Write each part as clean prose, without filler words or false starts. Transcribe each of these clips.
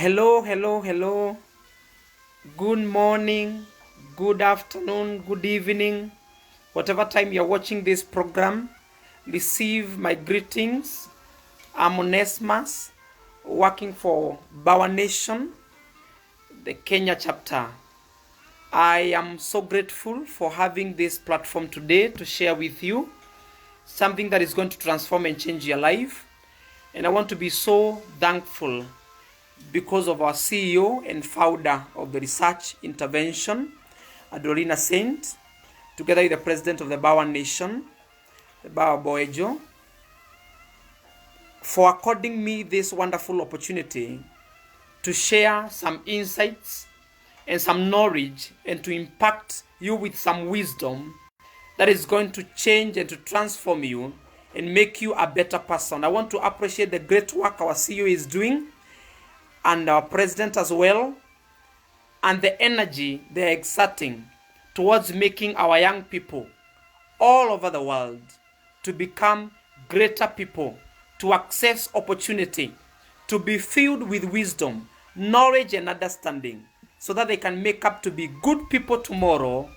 Hello. Good morning, good afternoon, good evening. Whatever time you're watching this program, receive my greetings. I'm Onesmus, working for Bauer Nation, the Kenya chapter. I am so grateful for having this platform today to share with you something that is going to transform and change your life. And I want to be so thankful because of our CEO and founder of the research intervention, Adorina Saint, together with the president of the Bauer Nation, the Bauer Boejo, for according me this wonderful opportunity to share some insights and some knowledge and to impact you with some wisdom that is going to change and to transform you and make you a better person. I want to appreciate the great work our CEO is doing and our president as well, and the energy they're exerting towards making our young people all over the world to become greater people, to access opportunity, to be filled with wisdom, knowledge, and understanding, so that they can make up to be good people tomorrow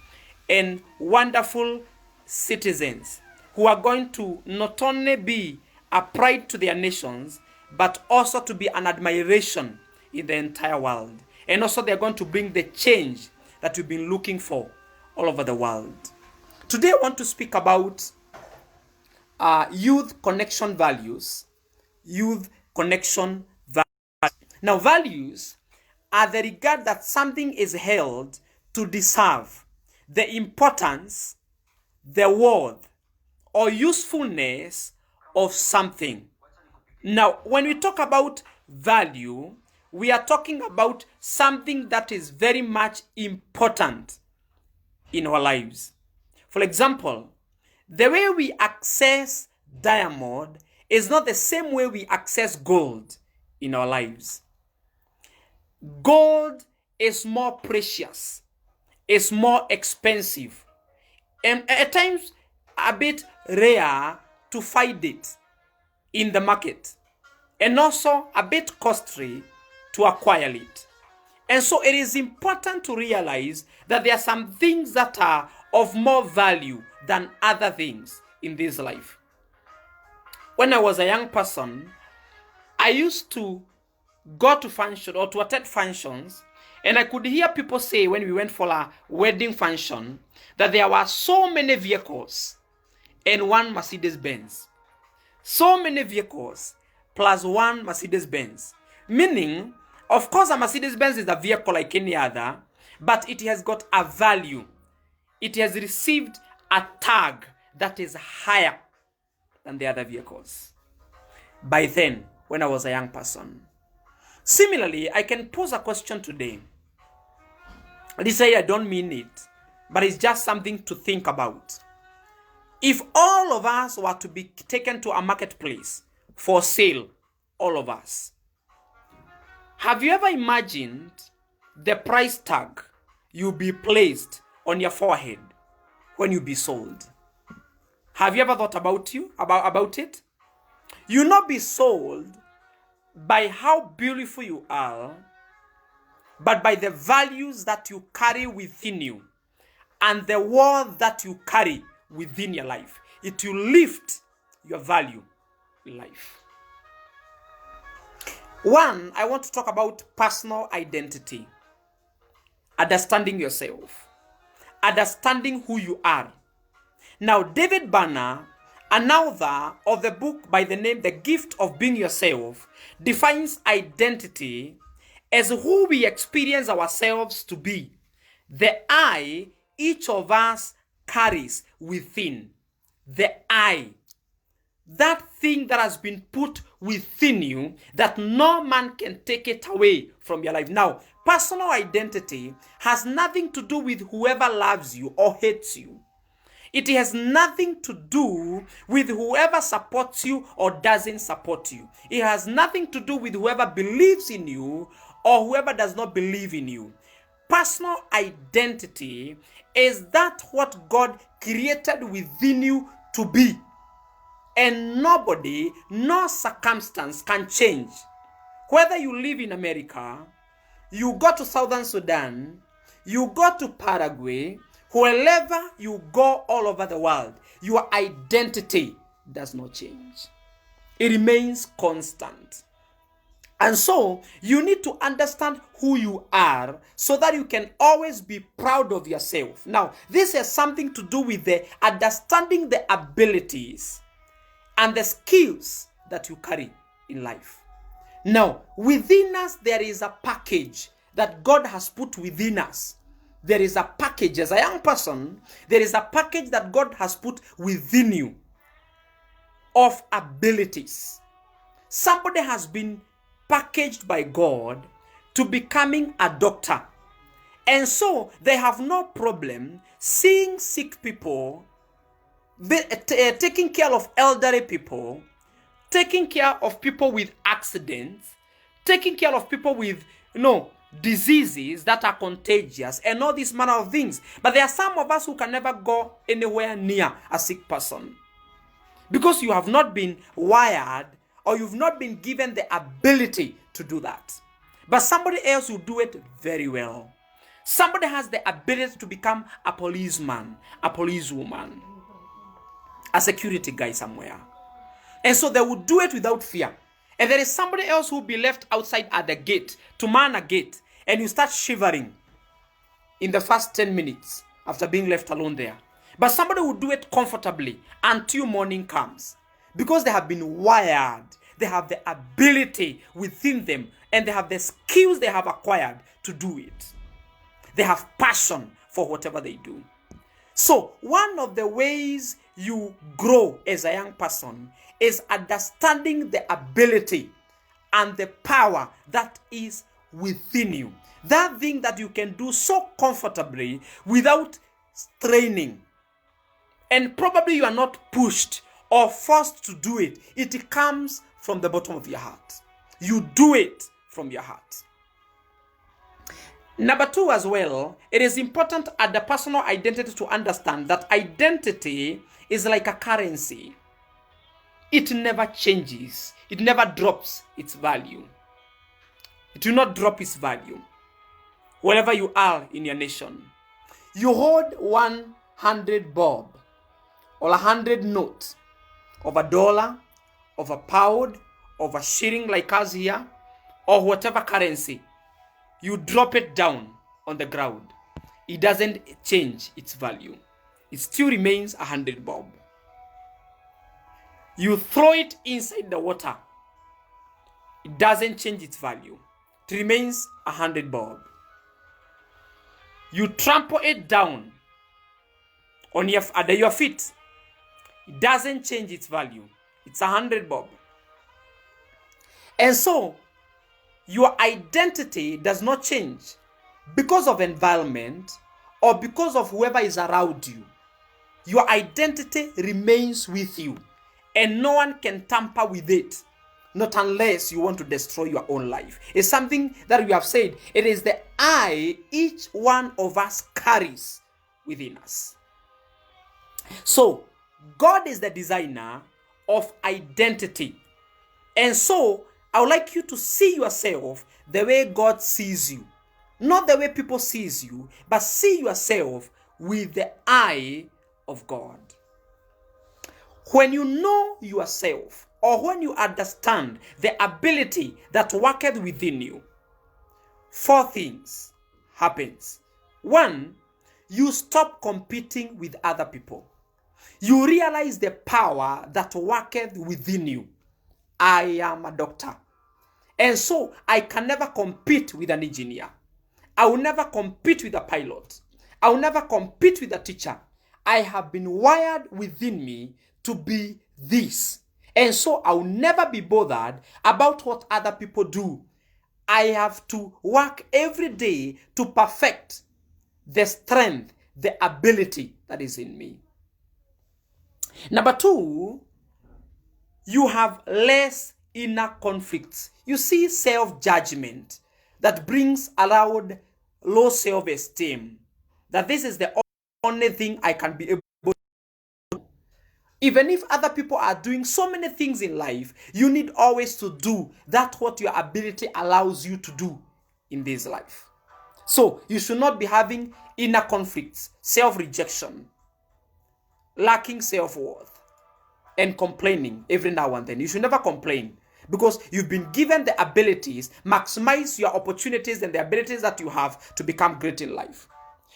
and wonderful citizens who are going to not only be a pride to their nations, but also to be an admiration in the entire world. And also they're going to bring the change that we've been looking for all over the world. Today I want to speak about youth connection values. Youth connection values. Now, values are the regard that something is held to deserve, the importance, the worth, or usefulness of something. Now, when we talk about value, we are talking about something that is very much important in our lives. For example, the way we access diamond is not the same way we access gold in our lives. Gold is more precious, is more expensive, and at times a bit rare to find it in the market, and also a bit costly to acquire it. And so it is important to realize that there are some things that are of more value than other things in this life. When I was a young person, I used to go to function or to attend functions, and I could hear people say when we went for a wedding function that there were so many vehicles and one Mercedes Benz. So many vehicles plus one Mercedes Benz. Meaning, of course, a Mercedes Benz is a vehicle like any other, but it has got a value. It has received a tag that is higher than the other vehicles. By then, when I was a young person. Similarly, I can pose a question today. Let's say I don't mean it, but it's just something to think about. If all of us were to be taken to a marketplace for sale, all of us, have you ever imagined the price tag you'll be placed on your forehead when you be sold? Have you ever thought about it? You'll not be sold by how beautiful you are, but by the values that you carry within you and the worth that you carry within your life. It will lift your value in life. One, I want to talk about personal identity. Understanding yourself. Understanding who you are. Now, David Banner, an author of the book by the name The Gift of Being Yourself, defines identity as who we experience ourselves to be. The I each of us carries within. The I. That thing that has been put within you that no man can take it away from your life. Now, personal identity has nothing to do with whoever loves you or hates you. It has nothing to do with whoever supports you or doesn't support you. It has nothing to do with whoever believes in you or whoever does not believe in you. Personal identity is that what God created within you to be. And nobody, no circumstance can change Whether you live in America, you go to Southern Sudan, you go to Paraguay, wherever you go all over the world, your identity does not change. It remains constant. And so, you need to understand who you are so that you can always be proud of yourself. Now, this has something to do with the understanding the abilities and the skills that you carry in life. Now, within us, there is a package that God has put within us. There is a package. As a young person, there is a package that God has put within you of abilities. Somebody has been packaged by God to becoming a doctor. And so they have no problem seeing sick people, taking care of elderly people, taking care of people with accidents, taking care of people with, diseases that are contagious and all these manner of things. But there are some of us who can never go anywhere near a sick person because you have not been wired or you've not been given the ability to do that. But somebody else will do it very well. Somebody has the ability to become a policeman, a policewoman, a security guy somewhere. And so they will do it without fear. And there is somebody else who will be left outside at the gate to man a gate, and you start shivering in the first 10 minutes after being left alone there. But somebody will do it comfortably until morning comes because they have been wired. They have the ability within them and they have the skills they have acquired to do it. They have passion for whatever they do. So one of the ways you grow as a young person is understanding the ability and the power that is within you. That thing that you can do so comfortably without straining. And probably you are not pushed or forced to do it. It comes from the bottom of your heart. You do it from your heart. Number 2 as well, it is important at the personal identity to understand that identity is like a currency. It never changes. It never drops its value. It will not drop its value. Wherever you are in your nation, you hold 100 bob or 100 note of $1, of £1, of a shilling like us here, or whatever currency. You drop it down on the ground. It doesn't change its value. It still remains 100 bob. You throw it inside the water. It doesn't change its value. It remains 100 bob. You trample it down on under your feet. It doesn't change its value. It's 100 bob. And so, your identity does not change because of environment or because of whoever is around you. Your identity remains with you and no one can tamper with it, not unless you want to destroy your own life. It's something that we have said. It is the I each one of us carries within us. So, God is the designer of identity. And so, I would like you to see yourself the way God sees you. Not the way people sees you, but see yourself with the eye of God. When you know yourself, or when you understand the ability that worketh within you, 4 things happens. 1, you stop competing with other people. You realize the power that worketh within you. I am a doctor. And so I can never compete with an engineer. I will never compete with a pilot. I will never compete with a teacher. I have been wired within me to be this. And so I will never be bothered about what other people do. I have to work every day to perfect the strength, the ability that is in me. Number 2, you have less inner conflicts. You see self-judgment that brings around low self-esteem. That this is the only thing I can be able to do. Even if other people are doing so many things in life, you need always to do that what your ability allows you to do in this life. So you should not be having inner conflicts, self-rejection, lacking self-worth, and complaining every now and then. You should never complain, because you've been given the abilities. Maximize your opportunities and the abilities that you have to become great in life.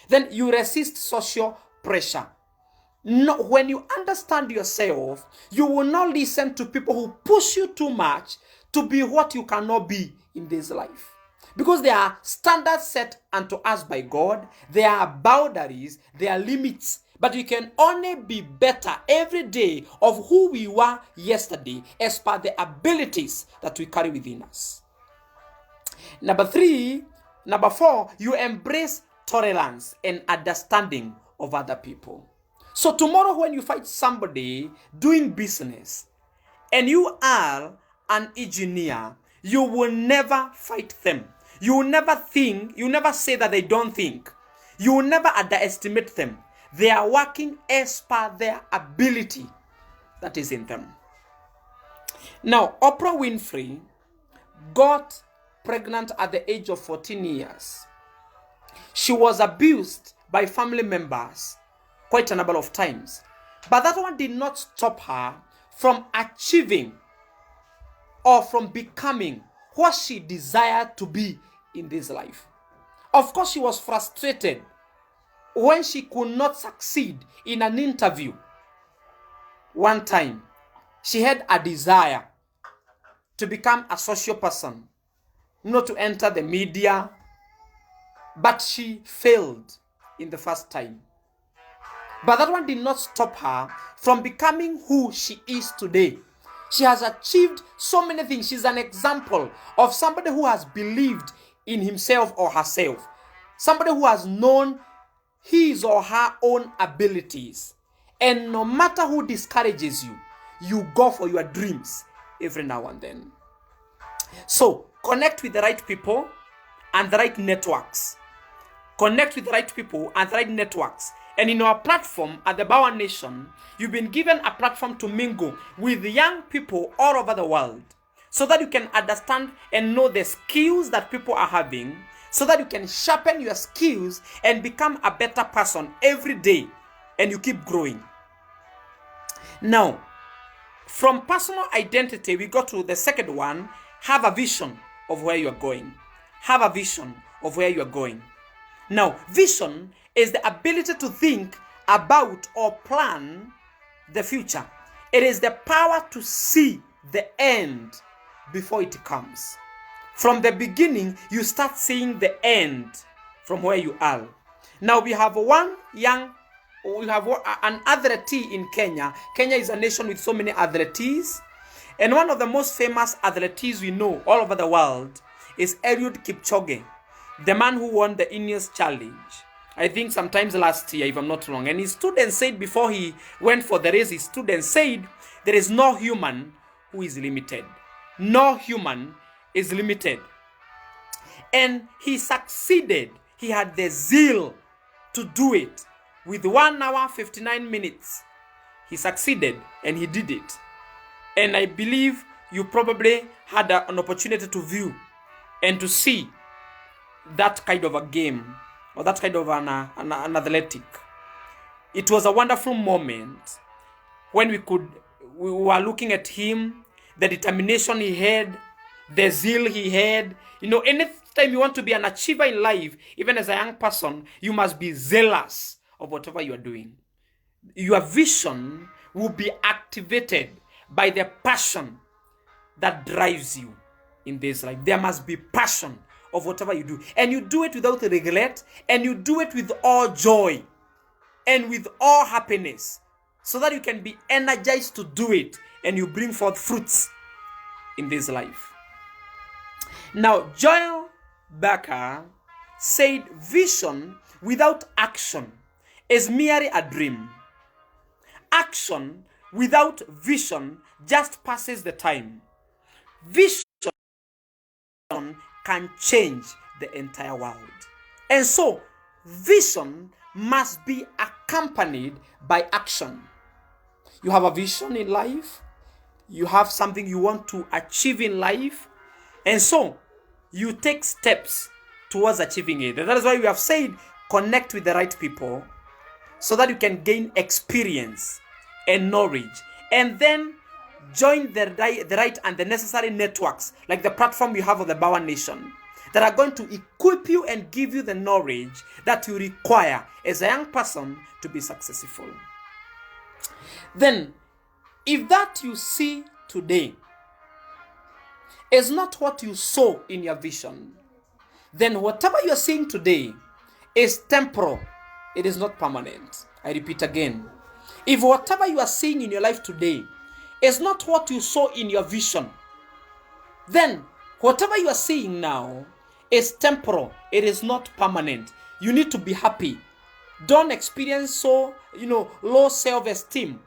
Then you resist social pressure. No, when you understand yourself, you will not listen to people who push you too much to be what you cannot be in this life. Because there are standards set unto us by God, there are boundaries, there are limits. But we can only be better every day of who we were yesterday as per the abilities that we carry within us. Number 4, you embrace tolerance and understanding of other people. So tomorrow when you fight somebody doing business and you are an engineer, you will never fight them. You will never think, you never say that they don't think. You will never underestimate them. They are working as per their ability that is in them. Now, Oprah Winfrey got pregnant at the age of 14 years. She was abused by family members quite a number of times. But that one did not stop her from achieving or from becoming what she desired to be in this life. Of course, she was frustrated when she could not succeed in an interview. One time, she had a desire to become a social person, not to enter the media, but she failed in the first time. But that one did not stop her from becoming who she is today. She has achieved so many things. She's an example of somebody who has believed in himself or herself. Somebody who has known his or her own abilities. And no matter who discourages you, you go for your dreams every now and then. So, connect with the right people and the right networks. Connect with the right people and the right networks. And in our platform at the Bauer Nation, you've been given a platform to mingle with young people all over the world so that you can understand and know the skills that people are having, so that you can sharpen your skills and become a better person every day, and you keep growing. Now, from personal identity, we go to the second one. Have a vision of where you are going. Have a vision of where you are going. Now, vision is the ability to think about or plan the future. It is the power to see the end before it comes. From the beginning, you start seeing the end from where you are. Now we have an athlete in Kenya. Kenya is a nation with so many athletes. And one of the most famous athletes we know all over the world is Eliud Kipchoge, the man who won the Ineos Challenge. I think sometimes last year, if I'm not wrong. And his student said before he went for the race, his student said, there is no human who is limited. No human is limited. And he succeeded. He had the zeal to do it. With 1 hour, 59 minutes, he succeeded and he did it. And I believe you probably had an opportunity to view and to see that kind of a game, or that kind of an athletic. It was a wonderful moment when we were looking at him, the determination he had, the zeal he had. You know, anytime you want to be an achiever in life, even as a young person, you must be zealous of whatever you are doing. Your vision will be activated by the passion that drives you in this life. There must be passion of whatever you do, and you do it without regret, and you do it with all joy and with all happiness, so that you can be energized to do it and you bring forth fruits in this life. Now, Joel Becker said, vision without action is merely a dream. Action without vision just passes the time. Vision can change the entire world. And so, vision must be accompanied by action. You have a vision in life. You have something you want to achieve in life. And so you take steps towards achieving it. And that is why we have said connect with the right people so that you can gain experience and knowledge. And then join the right and the necessary networks, like the platform you have of the Bauer Nation, that are going to equip you and give you the knowledge that you require as a young person to be successful. Then, if that you see today is not what you saw in your vision, then whatever you are seeing today is temporal. It is not permanent. I repeat again. If whatever you are seeing in your life today is not what you saw in your vision, then whatever you are seeing now is temporal. It is not permanent. You need to be happy. Don't experience low self-esteem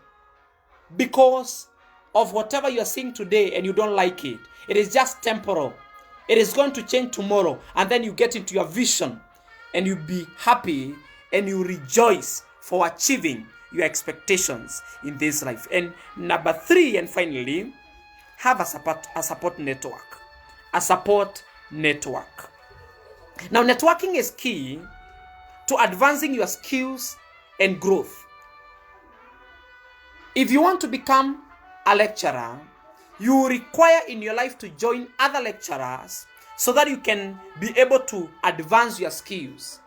because of whatever you are seeing today and you don't like it. It is just temporal. It is going to change tomorrow, and then you get into your vision and you be happy and you rejoice for achieving your expectations in this life. And number 3, and finally, have a support network. A support network. Now, networking is key to advancing your skills and growth. If you want to become a lecturer, you require in your life to join other lecturers so that you can be able to advance your skills.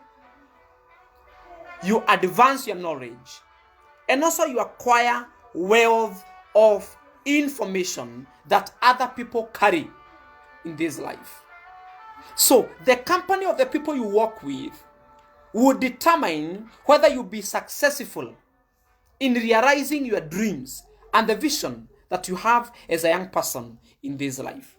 You advance your knowledge, and also you acquire wealth of information that other people carry in this life. So the company of the people you work with will determine whether you'll be successful in realizing your dreams and the vision that you have as a young person in this life.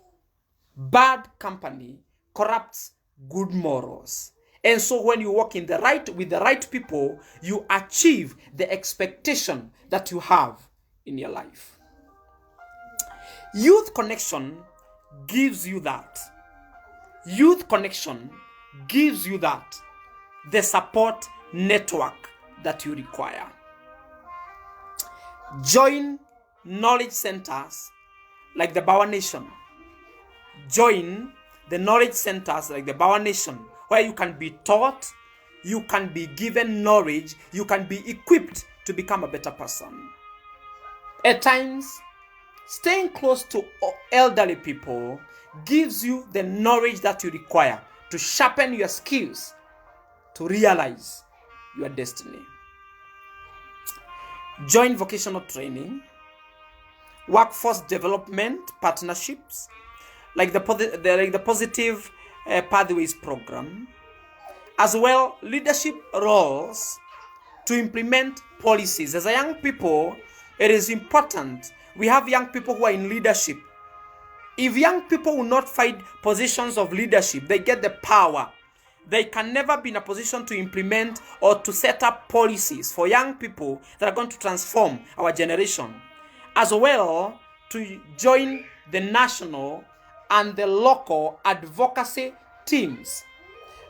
Bad company corrupts good morals. And so when you work with the right people, you achieve the expectation that you have in your life. Youth Connection gives you that. Youth Connection gives you that. The support network that you require. Join knowledge centers like the Bauer Nation. Join the knowledge centers like the Bauer Nation, where you can be taught, you can be given knowledge, you can be equipped to become a better person. At times, staying close to elderly people gives you the knowledge that you require to sharpen your skills, to realize your destiny. Join vocational training, workforce development partnerships, like the Positive Pathways program, as well leadership roles to implement policies. As a young people, it is important we have young people who are in leadership. If young people will not find positions of leadership, they get the power. They can never be in a position to implement or to set up policies for young people that are going to transform our generation. As well, to join the national and the local advocacy teams,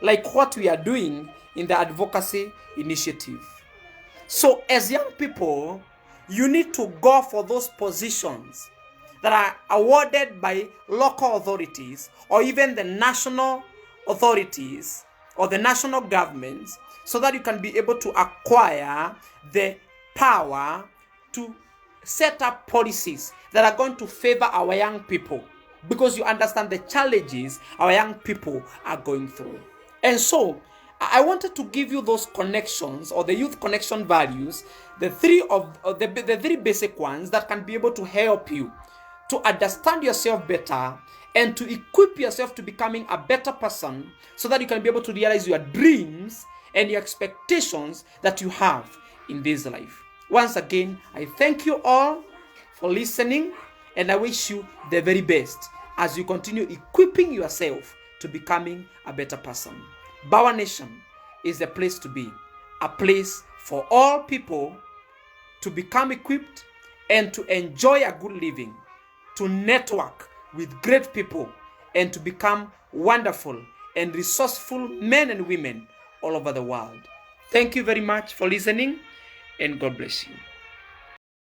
like what we are doing in the advocacy initiative. So as young people, you need to go for those positions that are awarded by local authorities or even the national authorities or the national governments, so that you can be able to acquire the power to set up policies that are going to favor our young people, because you understand the challenges our young people are going through. And so I wanted to give you those connections, or the youth connection values, the three basic ones that can be able to help you to understand yourself better and to equip yourself to becoming a better person, so that you can be able to realize your dreams and your expectations that you have in this life. Once again, I thank you all for listening, and I wish you the very best as you continue equipping yourself to becoming a better person. Bauer Nation is the place to be, a place for all people to become equipped and to enjoy a good living, to network with great people, and to become wonderful and resourceful men and women all over the world. Thank you very much for listening, and God bless you.